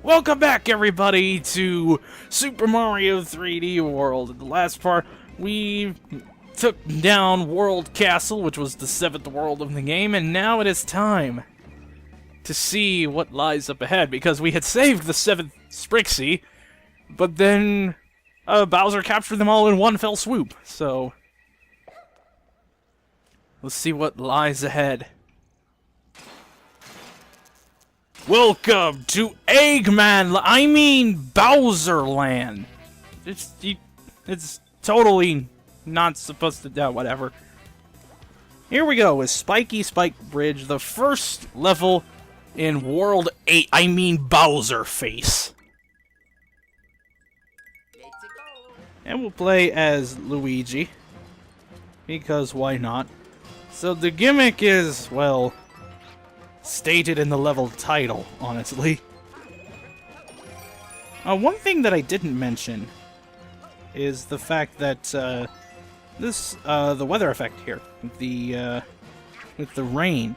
Welcome back, everybody, to Super Mario 3D World. In the last part, we took down World Castle, which was the 7th world of the game, and now it is time to see what lies up ahead, because we had saved the 7th Sprixie, but then Bowser captured them all in one fell swoop, so let's see what lies ahead. Welcome to Bowser Land. It's totally not supposed to do whatever. Here we go with Spiky Spike Bridge, the first level in World 8. Bowser Face. And we'll play as Luigi, because why not? So the gimmick is, well, stated in the level title, honestly. One thing that I didn't mention is the fact that the weather effect here, with the rain,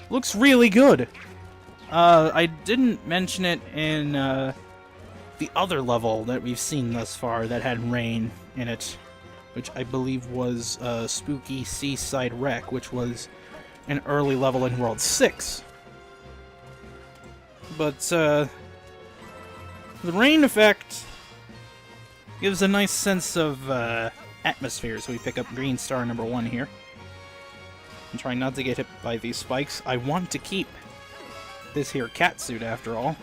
looks really good. I didn't mention it in the other level that we've seen thus far that had rain in it, which I believe was Spooky Seaside Wreck, which was an early level in World 6. But, the rain effect gives a nice sense of, atmosphere, so we pick up green star number 1 here. I'm trying not to get hit by these spikes. I want to keep this here cat suit, after all.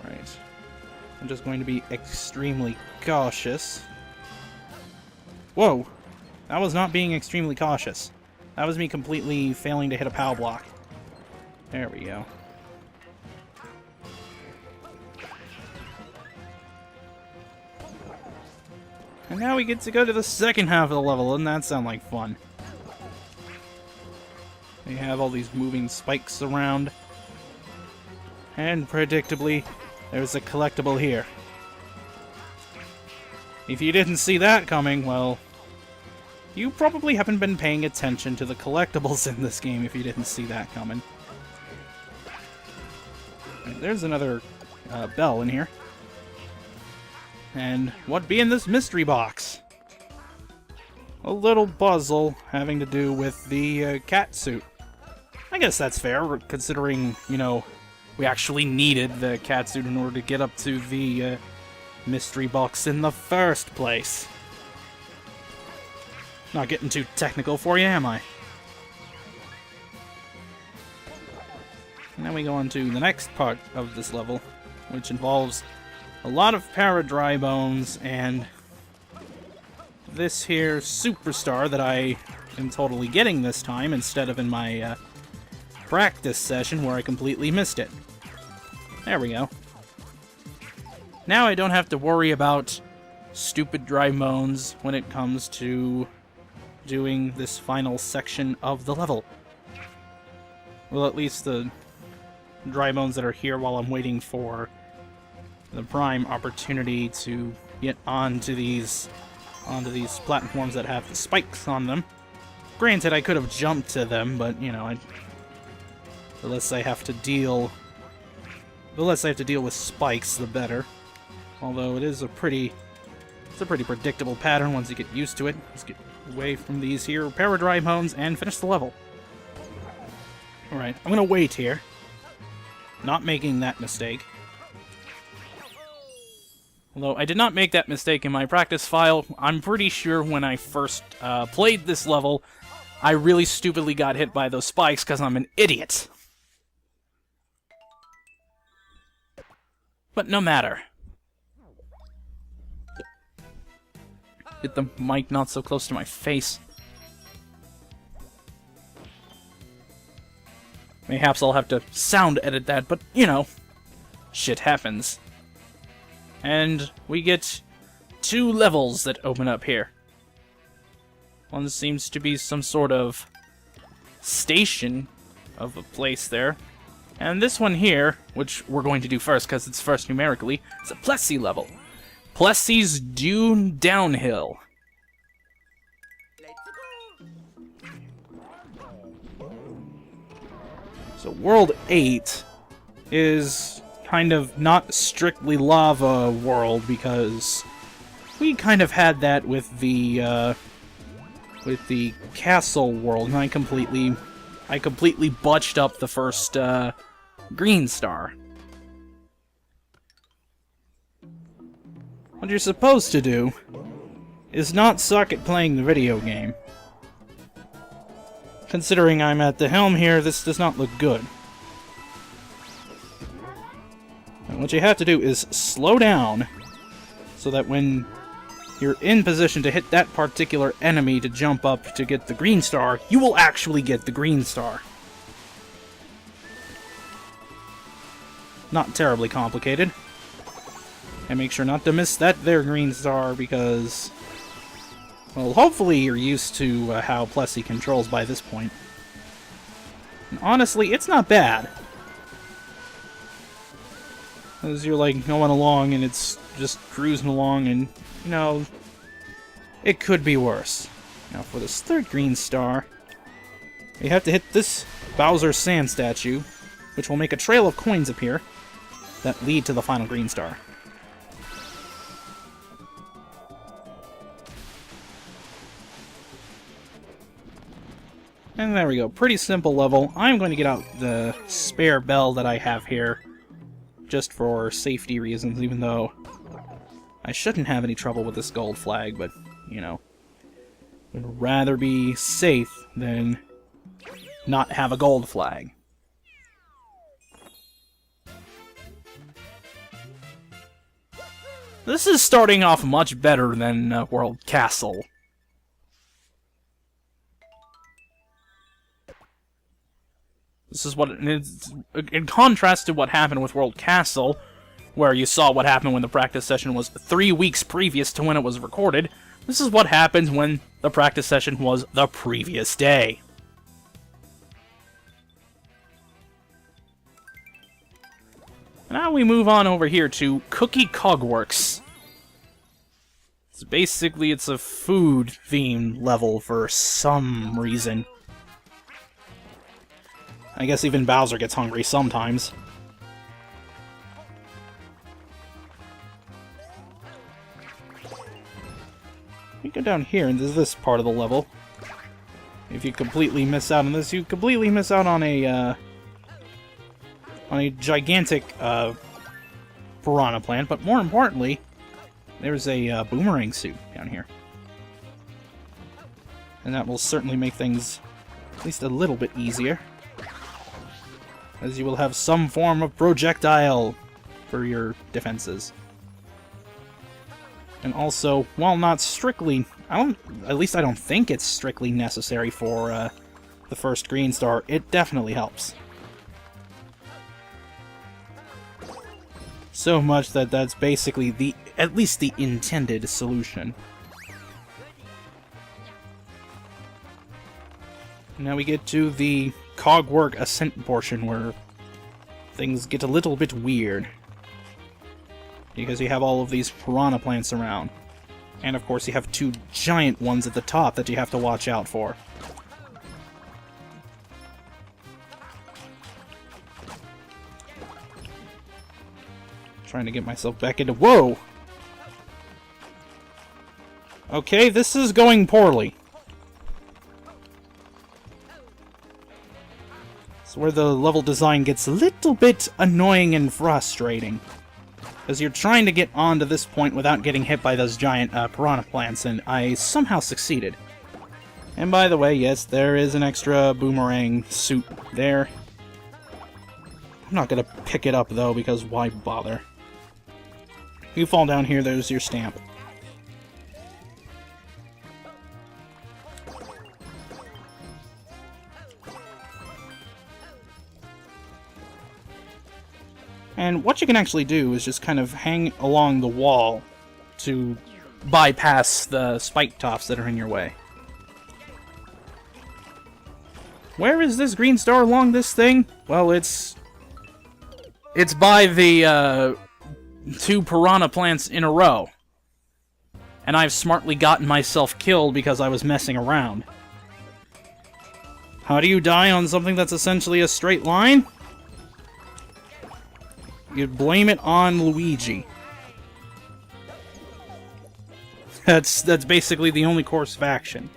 Right. I'm just going to be extremely cautious. Whoa! That was not being extremely cautious. That was me completely failing to hit a POW block. There we go. And now we get to go to the second half of the level. Doesn't that sound like fun? We have all these moving spikes around. And predictably, there's a collectible here. If you didn't see that coming, well, you probably haven't been paying attention to the collectibles in this game if you didn't see that coming. Right, there's another bell in here. And what be in this mystery box? A little puzzle having to do with the cat suit. I guess that's fair, considering, you know, we actually needed the cat suit in order to get up to the mystery box in the first place. Not getting too technical for you, am I? And then we go on to the next part of this level, which involves a lot of Paradry Bones and this here superstar that I am totally getting this time instead of in my practice session where I completely missed it. There we go. Now I don't have to worry about stupid dry bones when it comes to doing this final section of the level. Well, at least the dry bones that are here while I'm waiting for the prime opportunity to get onto these platforms that have the spikes on them. Granted, I could have jumped to them, but you know, the less I have to deal with spikes, the better. Although it is a pretty predictable pattern once you get used to it. Let's get away from these here Paradry Bones and finish the level. Alright, I'm gonna wait here. Not making that mistake. Although I did not make that mistake in my practice file, I'm pretty sure when I first played this level, I really stupidly got hit by those spikes because I'm an idiot. But no matter. Get the mic not so close to my face. Mayhaps I'll have to sound edit that, but, you know, shit happens. And we get 2 levels that open up here. One seems to be some sort of station of a place there. And this one here, which we're going to do first because it's first numerically, is a Plessie level. Plessie's Dune Downhill. So World 8 is kind of not strictly lava world, because we kind of had that with the castle world, and I completely botched up the first green star. What you're supposed to do is not suck at playing the video game. Considering I'm at the helm here, this does not look good. And what you have to do is slow down, so that when you're in position to hit that particular enemy to jump up to get the green star, you will actually get the green star. Not terribly complicated. And make sure not to miss that there green star, because, well, hopefully you're used to how Plessie controls by this point. And honestly, it's not bad. As you're, like, going along and it's just cruising along, and, you know, it could be worse. Now, for this third green star, you have to hit this Bowser Sand statue, which will make a trail of coins appear that lead to the final green star. And there we go. Pretty simple level. I'm going to get out the spare bell that I have here, just for safety reasons, even though I shouldn't have any trouble with this gold flag, but, you know, would rather be safe than not have a gold flag. This is starting off much better than World Castle. This is what it's in contrast to what happened with World Castle, where you saw what happened when the practice session was 3 weeks previous to when it was recorded. This is what happens when the practice session was the previous day. Now we move on over here to Cogworks. It's a food-themed level for some reason. I guess even Bowser gets hungry sometimes. You go down here into this part of the level. If you completely miss out on this, you completely miss out on a gigantic piranha plant, but more importantly, there's a boomerang suit down here. And that will certainly make things at least a little bit easier, as you will have some form of projectile for your defenses. And also, while not strictly, at least I don't think it's strictly necessary for the first green star, it definitely helps. So much that that's basically at least the intended solution. Now we get to the Cogwork ascent portion, where things get a little bit weird, because you have all of these piranha plants around, and of course you have two giant ones at the top that you have to watch out for. Trying to get myself back into— whoa! Okay, this is going poorly. It's where the level design gets a little bit annoying and frustrating, because you're trying to get onto this point without getting hit by those giant piranha plants, and I somehow succeeded. And by the way, yes, there is an extra boomerang suit there. I'm not gonna pick it up though, because why bother? You fall down here, there's your stamp. And what you can actually do is just kind of hang along the wall to bypass the spike tops that are in your way. Where is this green star along this thing? Well, it's by the two piranha plants in a row. And I've smartly gotten myself killed because I was messing around. How do you die on something that's essentially a straight line? You blame it on Luigi. That's basically the only course of action.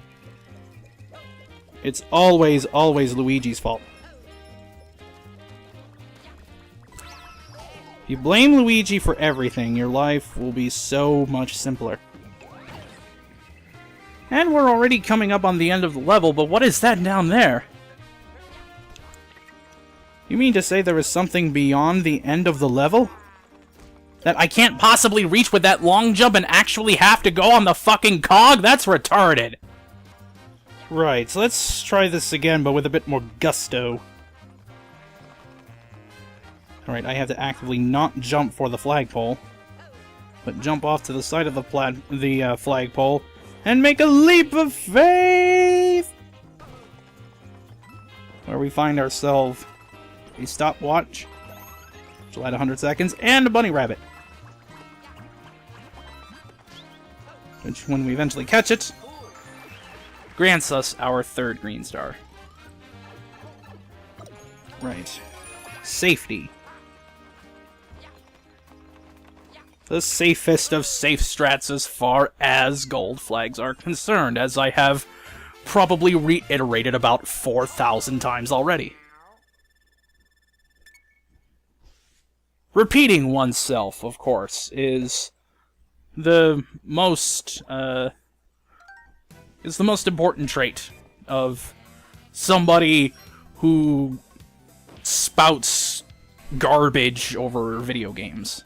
It's always Luigi's fault. If you blame Luigi for everything, your life will be so much simpler. And we're already coming up on the end of the level, but what is that down there? You mean to say there is something beyond the end of the level? That I can't possibly reach with that long jump and actually have to go on the fucking cog? That's retarded! Right, so let's try this again, but with a bit more gusto. Alright, I have to actively not jump for the flagpole, but jump off to the side of the flagpole and make a leap of faith! Where we find ourselves a stopwatch, which will add 100 seconds, and a bunny rabbit. Which, when we eventually catch it, grants us our 3rd green star. Right. Safety. The safest of safe strats as far as gold flags are concerned, as I have probably reiterated about 4,000 times already. Repeating oneself, of course, is the most important trait of somebody who spouts garbage over video games.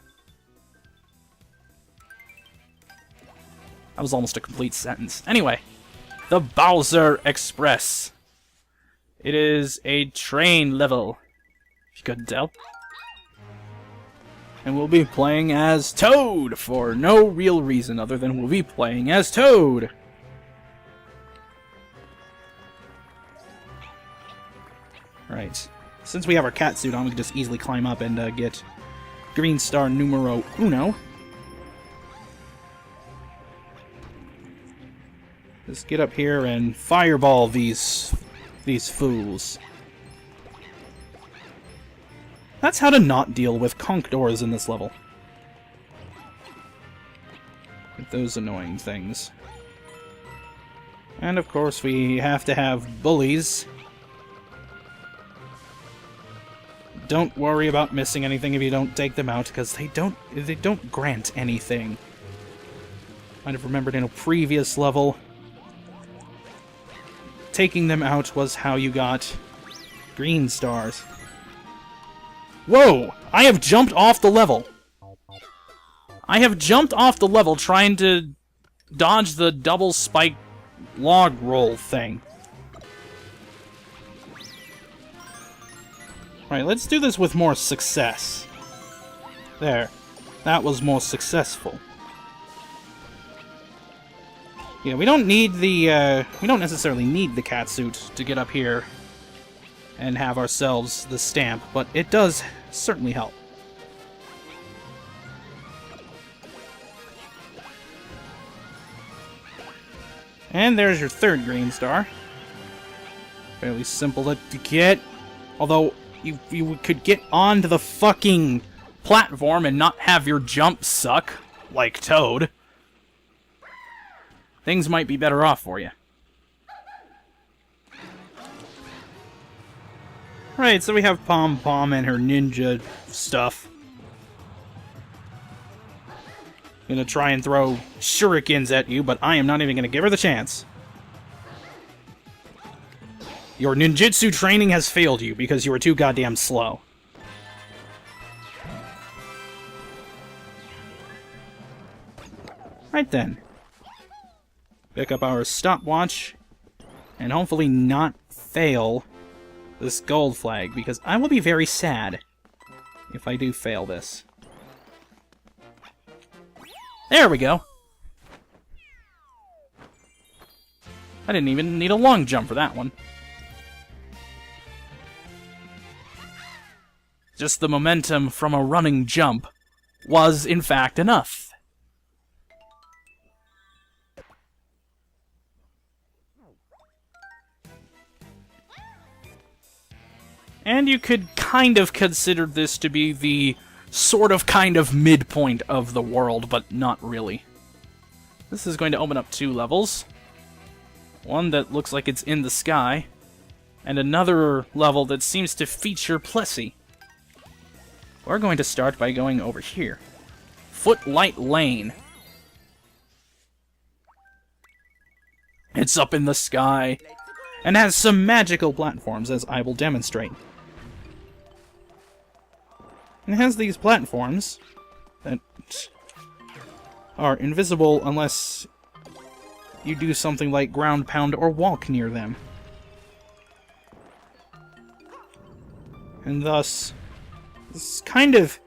That was almost a complete sentence. Anyway, the Bowser Express. It is a train level, if you couldn't tell. And we'll be playing as Toad for no real reason other than we'll be playing as Toad. Right. Since we have our cat suit on, we can just easily climb up and get green star numero uno. Just get up here and fireball these fools. That's how to not deal with conch doors in this level. With those annoying things. And of course we have to have bullies. Don't worry about missing anything if you don't take them out, because they don't grant anything. Might have remembered in a previous level, taking them out was how you got green stars. Whoa! I have jumped off the level! I have jumped off the level trying to dodge the double spike log roll thing. Right, let's do this with more success. There. That was more successful. Yeah, we don't need the, we don't necessarily need the catsuit to get up here and have ourselves the stamp, but it does certainly help. And there's your 3rd green star. Fairly simple to get, although you could get onto the fucking platform and not have your jump suck, like Toad. Things might be better off for you. Right, so we have Pom Pom and her ninja stuff. Gonna try and throw shurikens at you, but I am not even gonna give her the chance. Your ninjutsu training has failed you because you were too goddamn slow. Right then. Pick up our stopwatch and hopefully not fail this gold flag, because I will be very sad if I do fail this. There we go. I didn't even need a long jump for that one. Just the momentum from a running jump was, in fact, enough. And you could kind of consider this to be the sort of kind of midpoint of the world, but not really. This is going to open up 2 levels. One that looks like it's in the sky, and another level that seems to feature Plessie. We're going to start by going over here. Footlight Lane. It's up in the sky, and has some magical platforms, as I will demonstrate. It has these platforms that are invisible unless you do something like ground pound or walk near them. And thus, it's kind of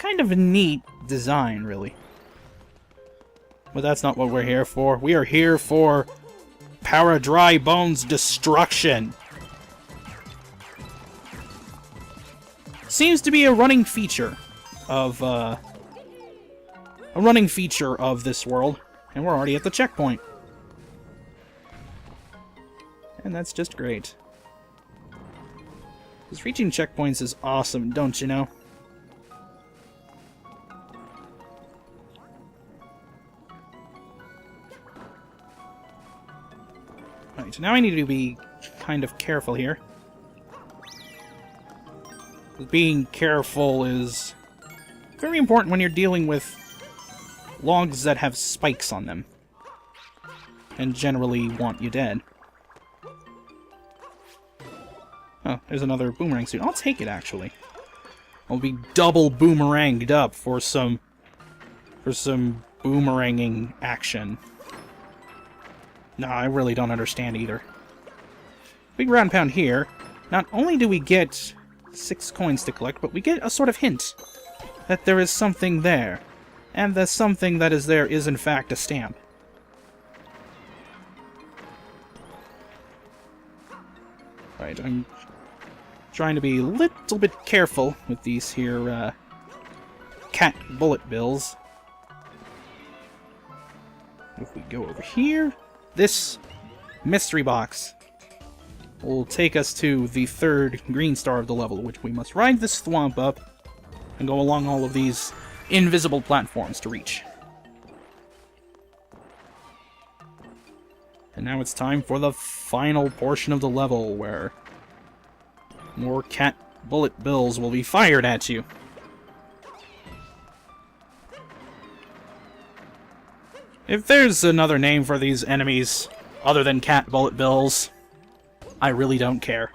a neat design, really. But that's not what we're here for. We are here for Paradry Bones destruction. Seems to be a running feature of this world, and we're already at the checkpoint. And that's just great. Because reaching checkpoints is awesome, don't you know? Right, now I need to be kind of careful here. Being careful is very important when you're dealing with logs that have spikes on them, and generally want you dead. Oh, there's another boomerang suit. I'll take it, actually. I'll be double boomeranged up for some boomeranging action. No, I really don't understand either. Big round pound here. Not only do we get 6 coins to collect, but we get a sort of hint that there is something there. And the something that is there is in fact a stamp. Right, I'm trying to be a little bit careful with these here cat bullet bills. If we go over here, this mystery box will take us to the 3rd green star of the level, which we must ride this thwomp up and go along all of these invisible platforms to reach. And now it's time for the final portion of the level, where more cat bullet bills will be fired at you. If there's another name for these enemies other than cat bullet bills, I really don't care.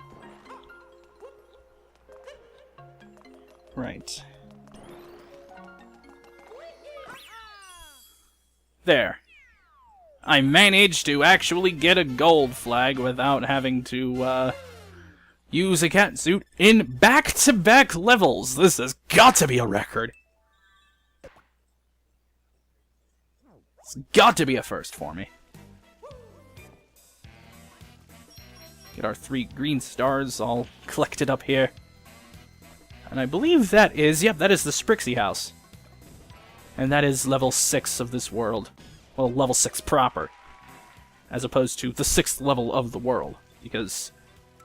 Right. There. I managed to actually get a gold flag without having to, use a cat suit in back-to-back levels. This has got to be a record. It's got to be a first for me. Get our 3 green stars all collected up here. And I believe that is, yep, that is the Sprixie house. And that is level 6 of this world. Well, level 6 proper. As opposed to the 6th level of the world. Because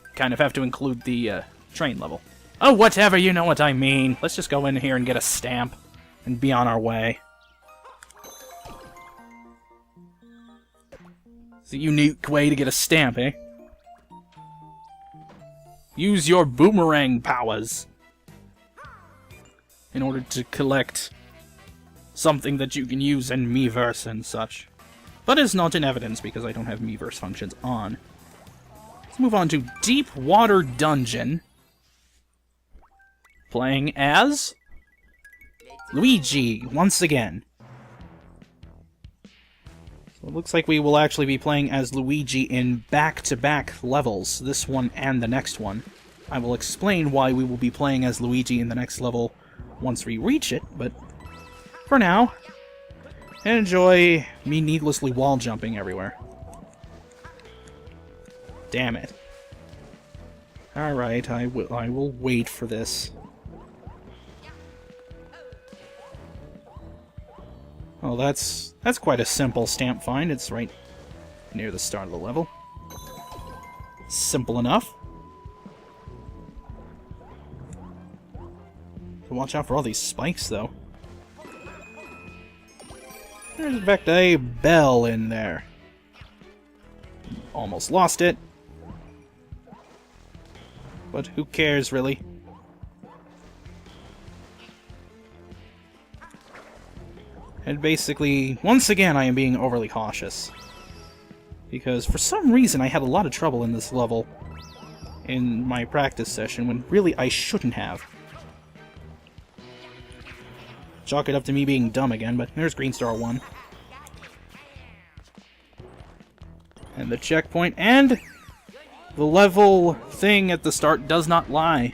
you kind of have to include the train level. Oh, whatever, you know what I mean. Let's just go in here and get a stamp. And be on our way. It's a unique way to get a stamp, eh? Use your boomerang powers in order to collect something that you can use in Miiverse and such. But is not in evidence because I don't have Miiverse functions on. Let's move on to Deepwater Dungeon. Playing as Luigi once again. So it looks like we will actually be playing as Luigi in back-to-back levels, this one and the next one. I will explain why we will be playing as Luigi in the next level once we reach it, but for now, enjoy me needlessly wall jumping everywhere. Damn it. Alright, I will wait for this. Oh, that's quite a simple stamp find. It's right near the start of the level. Simple enough. Watch out for all these spikes, though. There's, in fact, a bell in there. Almost lost it. But who cares, really? And basically, once again, I am being overly cautious. Because for some reason, I had a lot of trouble in this level in my practice session, when really I shouldn't have. Chalk it up to me being dumb again, but there's Green Star 1. And the checkpoint, and the level thing at the start does not lie.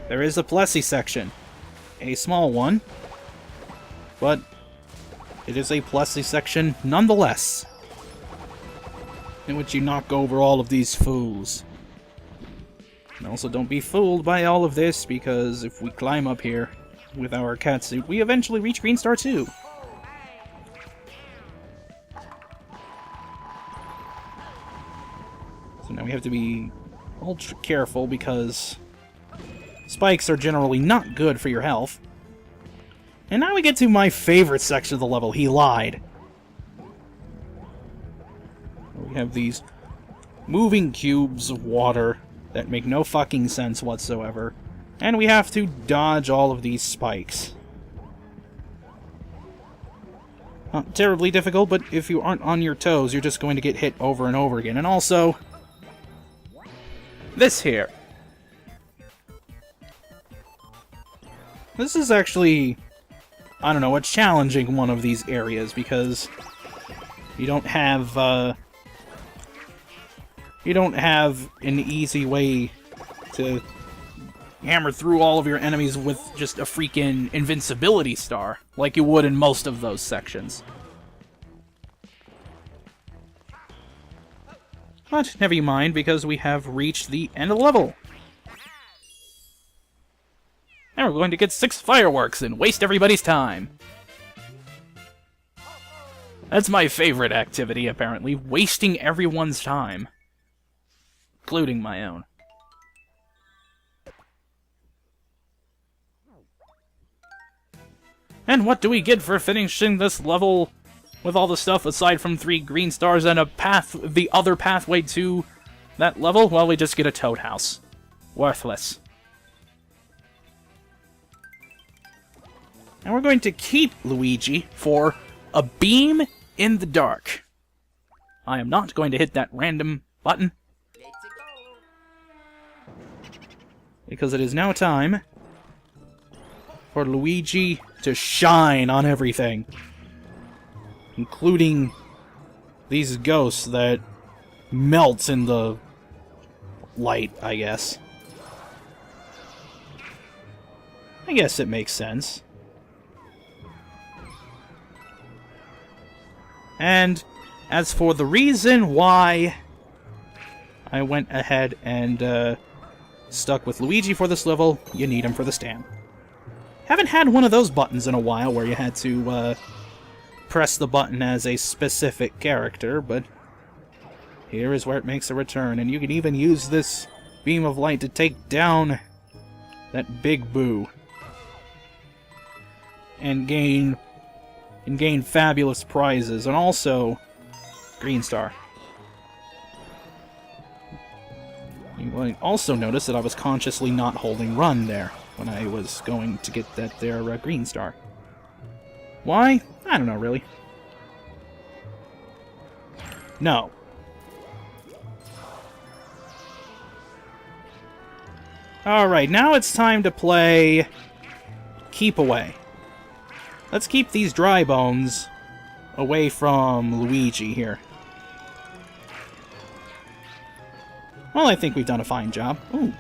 There is a Plessie section. A small one, but it is a Plessie section nonetheless, in which you knock over all of these fools. And also don't be fooled by all of this, because if we climb up here with our catsuit, we eventually reach Green Star 2. So now we have to be ultra careful, because spikes are generally not good for your health. And now we get to my favorite section of the level. He lied. We have these moving cubes of water that make no fucking sense whatsoever. And we have to dodge all of these spikes. Not terribly difficult, but if you aren't on your toes, you're just going to get hit over and over again. And also, this here. This is actually, I don't know, a challenging one of these areas, because you don't have an easy way to hammer through all of your enemies with just a freaking invincibility star, like you would in most of those sections. But never mind, because we have reached the end of the level. Now we're going to get 6 fireworks and waste everybody's time. That's my favorite activity, apparently, wasting everyone's time. Including my own. And what do we get for finishing this level with all the stuff aside from 3 green stars and a path, the other pathway to that level? Well, we just get a toad house. Worthless. And we're going to keep Luigi for a beam in the dark. I am not going to hit that random button, because it is now time for Luigi to shine on everything, including these ghosts that melt in the light, I guess. I guess it makes sense. And as for the reason why I went ahead and stuck with Luigi for this level, you need him for the stamp. Haven't had one of those buttons in a while where you had to press the button as a specific character, but here is where it makes a return, and you can even use this beam of light to take down that big boo and gain fabulous prizes, and also green star. You will also notice that I was consciously not holding run there when I was going to get that there green star. Why? I don't know, really. No. Alright, now it's time to play Keep Away. Let's keep these dry bones away from Luigi here. Well, I think we've done a fine job. Ooh.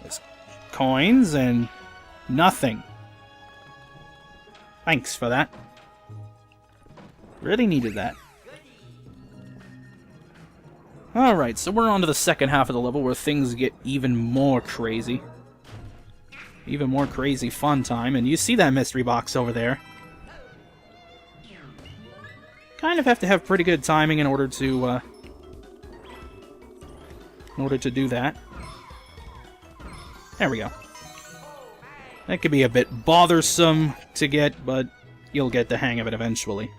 There's coins and nothing. Thanks for that. Really needed that. Alright, so we're on to the second half of the level where things get even more crazy. Even more crazy fun time, and you see that mystery box over there. Kind of have to have pretty good timing in order to do that. There we go. That could be a bit bothersome to get, but you'll get the hang of it eventually.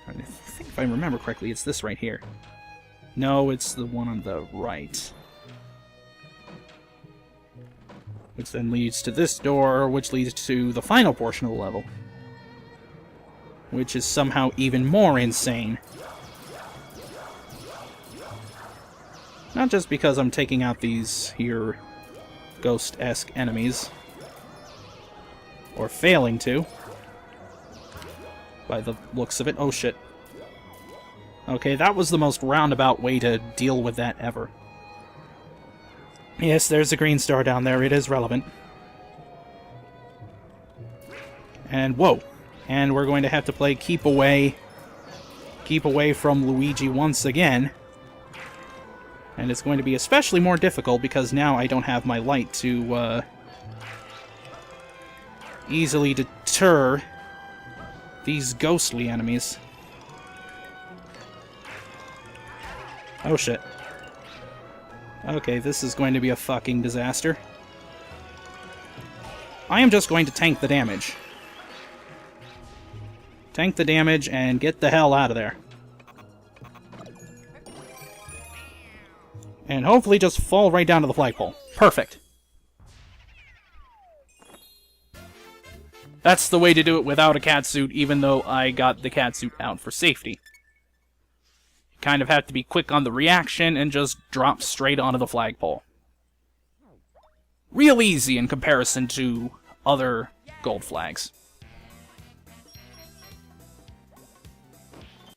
I think if I remember correctly, it's this right here. No, it's the one on the right. Which then leads to this door, which leads to the final portion of the level. Which is somehow even more insane. Not just because I'm taking out these here ghost-esque enemies. Or failing to. By the looks of it. Oh shit. Okay, that was the most roundabout way to deal with that ever. Yes, there's a green star down there. It is relevant. And whoa. And we're going to have to play keep away from Luigi once again. And it's going to be especially more difficult because now I don't have my light to easily deter these ghostly enemies. Oh shit. Okay, this is going to be a fucking disaster. I am just going to tank the damage. Tank the damage and get the hell out of there. And hopefully just fall right down to the flagpole. Perfect. That's the way to do it without a catsuit, even though I got the catsuit out for safety. You kind of have to be quick on the reaction and just drop straight onto the flagpole. Real easy in comparison to other gold flags.